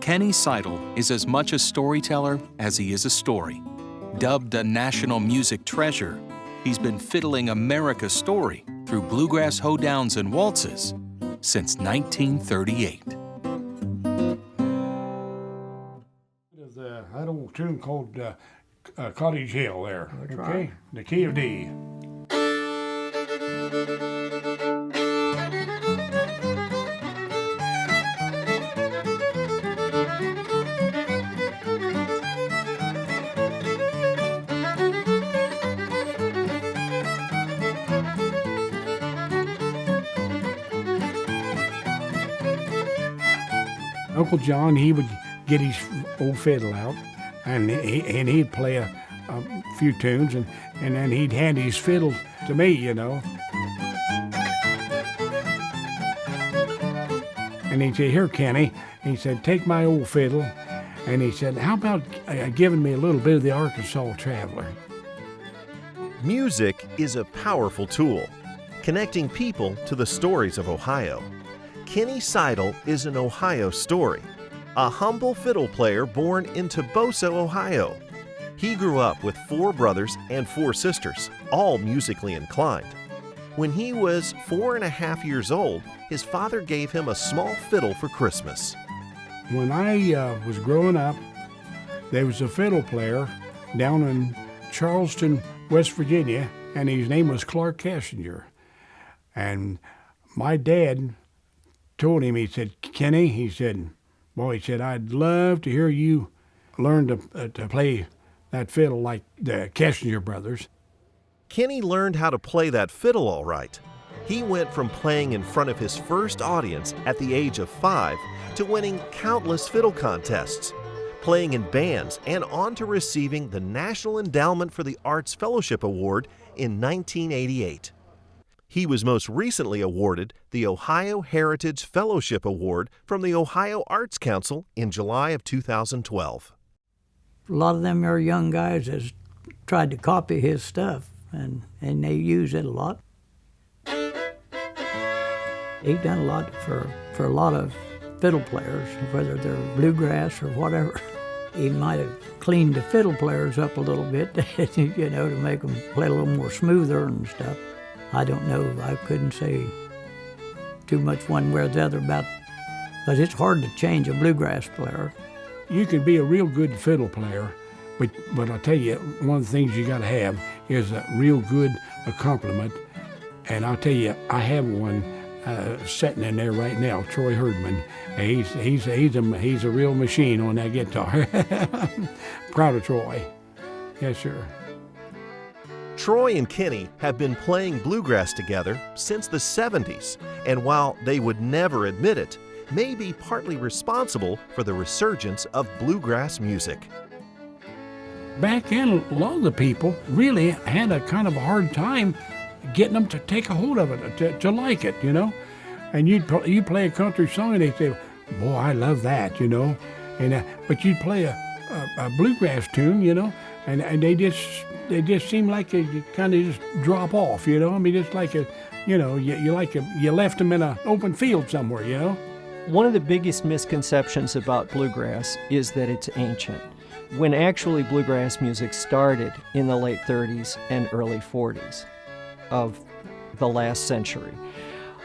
Kenny Sidle is as much a storyteller as he is a story. Dubbed a national music treasure, he's been fiddling America's story through bluegrass hoedowns and waltzes since 1938. There's that old tune called Cottage Hill there, okay? The key of D. Uncle John, he would get his old fiddle out, and he'd play a few tunes, and then he'd hand his fiddle to me, you know. And he'd say, "Here, Kenny," he said, "take my old fiddle," and he said, "How about giving me a little bit of the Arkansas Traveler?" Music is a powerful tool, connecting people to the stories of Ohio. Kenny Sidle is an Ohio story, a humble fiddle player born in Toboso, Ohio. He grew up with 4 brothers and 4 sisters, all musically inclined. When he was 4.5 years old, his father gave him a small fiddle for Christmas. When I was growing up, there was a fiddle player down in Charleston, West Virginia, and his name was Clark Kessinger. And my dad told him, he said, "Kenny," he said, "boy," he said, "I'd love to hear you learn to play that fiddle like the Kessinger brothers." Kenny learned how to play that fiddle all right. He went from playing in front of his first audience at the age of 5 to winning countless fiddle contests, playing in bands, and on to receiving the National Endowment for the Arts Fellowship Award in 1988. He was most recently awarded the Ohio Heritage Fellowship Award from the Ohio Arts Council in July of 2012. A lot of them are young guys that's tried to copy his stuff, and they use it a lot. He's done a lot for a lot of fiddle players, whether they're bluegrass or whatever. He might have cleaned the fiddle players up a little bit, you know, to make them play a little more smoother and stuff. I don't know. I couldn't say too much one way or the other about, because it's hard to change a bluegrass player. You can be a real good fiddle player, but I'll tell you, one of the things you got to have is a real good accompaniment. And I'll tell you, I have one sitting in there right now, Troy Herdman. He's a real machine on that guitar. Proud of Troy. Yes, sir. Troy and Kenny have been playing bluegrass together since the 70s, and while they would never admit it, may be partly responsible for the resurgence of bluegrass music. Back then, a lot of the people really had a kind of a hard time getting them to take a hold of it, to like it, you know. And you play a country song and they say, "Boy, I love that," you know. And but you'd play a bluegrass tune, you know, and they just seem like they kind of just drop off, you know. I mean, it's like you left them in an open field somewhere, you know. One of the biggest misconceptions about bluegrass is that it's ancient, when actually bluegrass music started in the late 30s and early 40s of the last century.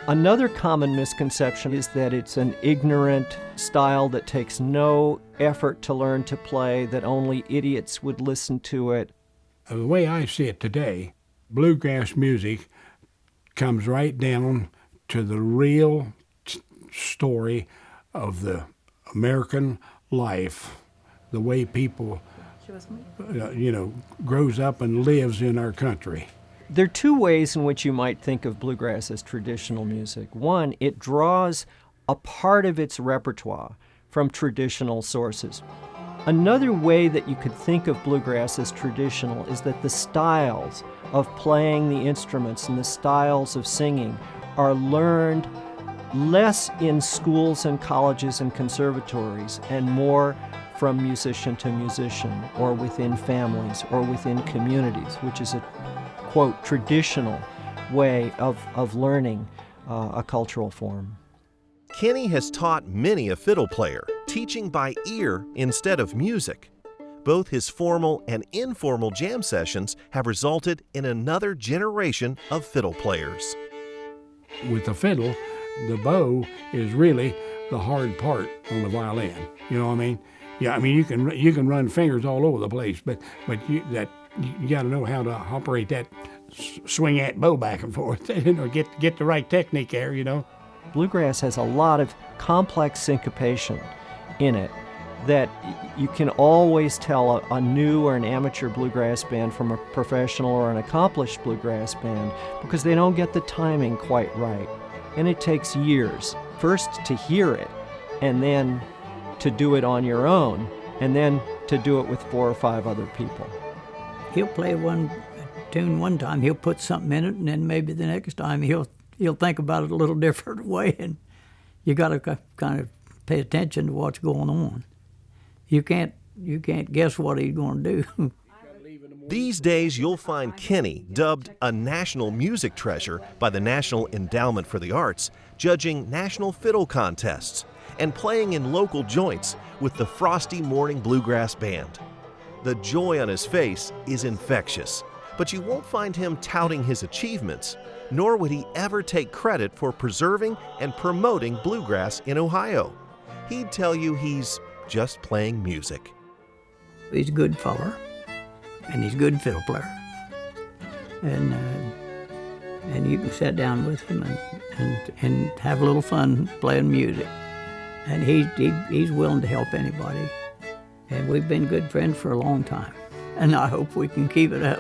Another common misconception is that it's an ignorant style that takes no effort to learn to play, that only idiots would listen to it. The way I see it today, bluegrass music comes right down to the real story of the American life, the way people, grows up and lives in our country. There are 2 ways in which you might think of bluegrass as traditional music. One, it draws a part of its repertoire from traditional sources. Another way that you could think of bluegrass as traditional is that the styles of playing the instruments and the styles of singing are learned less in schools and colleges and conservatories and more from musician to musician, or within families, or within communities, which is a, quote, traditional way of learning a cultural form. Kenny has taught many a fiddle player, teaching by ear instead of music. Both his formal and informal jam sessions have resulted in another generation of fiddle players. With the fiddle, the bow is really the hard part on the violin. You know what I mean? Yeah, I mean you can run fingers all over the place, but you got to know how to operate that, swing that bow back and forth, get the right technique there, Bluegrass has a lot of complex syncopation in it that you can always tell a new or an amateur bluegrass band from a professional or an accomplished bluegrass band because they don't get the timing quite right. And it takes years, first to hear it, and then to do it on your own, and then to do it with 4 or 5 other people. He'll play one tune one time, he'll put something in it, and then maybe the next time he'll think about it a little different way, and you got to kind of pay attention to what's going on. You can't guess what he's going to do. These days, you'll find Kenny, dubbed a national music treasure by the National Endowment for the Arts, judging national fiddle contests and playing in local joints with the Frosty Morning Bluegrass Band. The joy on his face is infectious, but you won't find him touting his achievements, nor would he ever take credit for preserving and promoting bluegrass in Ohio. He'd tell you he's just playing music. He's a good feller, and he's a good fiddle player. And you can sit down with him and have a little fun playing music. And he's willing to help anybody. And we've been good friends for a long time. And I hope we can keep it up.